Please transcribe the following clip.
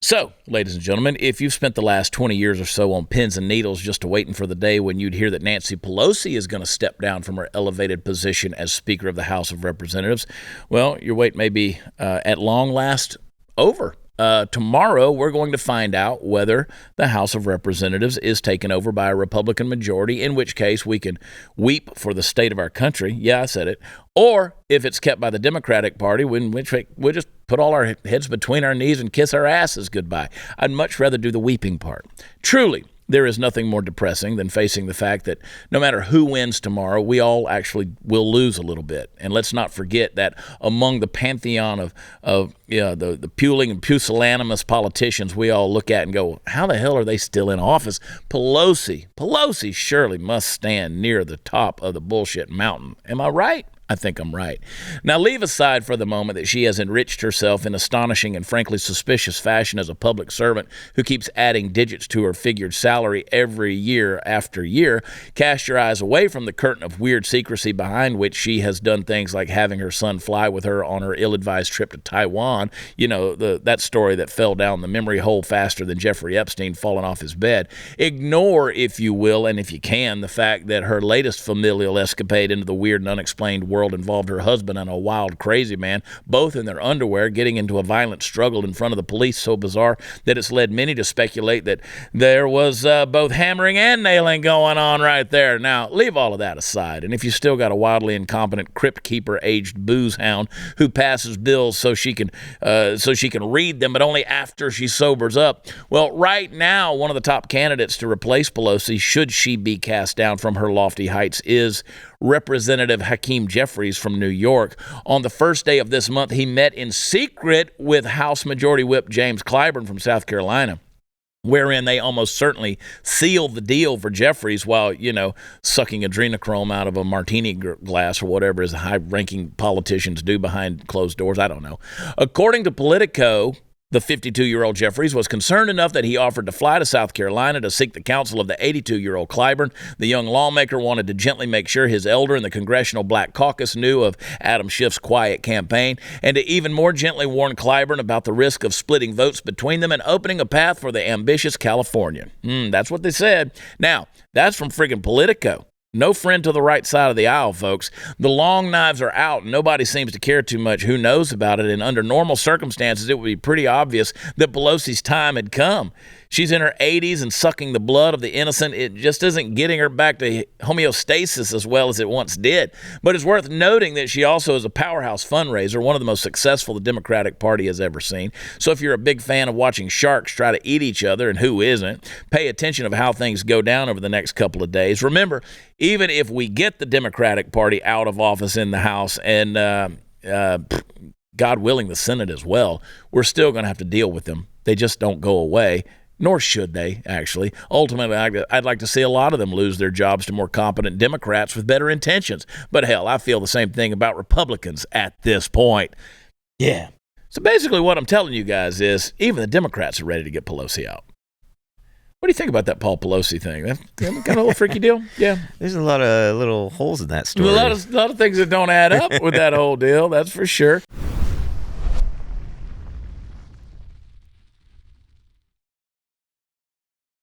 So, ladies and gentlemen, if you've spent the last 20 years or so on pins and needles just waiting for the day when you'd hear that Nancy Pelosi is going to step down from her elevated position as Speaker of the House of Representatives, well, your wait may be at long last over. Tomorrow, we're going to find out whether the House of Representatives is taken over by a Republican majority, in which case we can weep for the state of our country. Yeah, I said it. Or if it's kept by the Democratic Party, in which we just put all our heads between our knees and kiss our asses goodbye. I'd much rather do the weeping part. Truly, there is nothing more depressing than facing the fact that no matter who wins tomorrow, we all actually will lose a little bit. And let's not forget that among the pantheon of the puling and pusillanimous politicians we all look at and go, how the hell are they still in office? Pelosi surely must stand near the top of the bullshit mountain. Am I right? I think I'm right. Now, leave aside for the moment that she has enriched herself in astonishing and frankly suspicious fashion as a public servant who keeps adding digits to her figured salary every year after year. Cast your eyes away from the curtain of weird secrecy behind which she has done things like having her son fly with her on her ill-advised trip to Taiwan. You know, that story that fell down the memory hole faster than Jeffrey Epstein falling off his bed. Ignore, if you will, and if you can, the fact that her latest familial escapade into the weird and unexplained world involved her husband and a wild, crazy man, both in their underwear, getting into a violent struggle in front of the police so bizarre that it's led many to speculate that there was both hammering and nailing going on right there. Now, leave all of that aside, and if you still got a wildly incompetent crypt keeper aged booze hound who passes bills so she can read them, but only after she sobers up, well, right now, one of the top candidates to replace Pelosi, should she be cast down from her lofty heights, is Representative Hakeem Jeffries from New York. On the first day of this month, he met in secret with House Majority Whip James Clyburn from South Carolina, wherein they almost certainly sealed the deal for Jeffries while, sucking adrenochrome out of a martini glass or whatever as high-ranking politicians do behind closed doors. I don't know. According to Politico, the 52-year-old Jeffries was concerned enough that he offered to fly to South Carolina to seek the counsel of the 82-year-old Clyburn. The young lawmaker wanted to gently make sure his elder in the Congressional Black Caucus knew of Adam Schiff's quiet campaign, and to even more gently warn Clyburn about the risk of splitting votes between them and opening a path for the ambitious Californian. That's what they said. Now, that's from friggin' Politico. No friend to the right side of the aisle, folks. The long knives are out, and nobody seems to care too much who knows about it, and under normal circumstances, it would be pretty obvious that Pelosi's time had come. She's in her 80s and sucking the blood of the innocent. It just isn't getting her back to homeostasis as well as it once did. But it's worth noting that she also is a powerhouse fundraiser, one of the most successful the Democratic Party has ever seen. So if you're a big fan of watching sharks try to eat each other, and who isn't, pay attention of how things go down over the next couple of days. Remember, even if we get the Democratic Party out of office in the House and, God willing, the Senate as well, we're still going to have to deal with them. They just don't go away. Nor should they, actually. Ultimately, I'd like to see a lot of them lose their jobs to more competent Democrats with better intentions. But hell, I feel the same thing about Republicans at this point. Yeah. So basically what I'm telling you guys is even the Democrats are ready to get Pelosi out. What do you think about that Paul Pelosi thing? That kind of a little freaky deal? Yeah. There's a lot of little holes in that story. A lot of things that don't add up with that whole deal, that's for sure.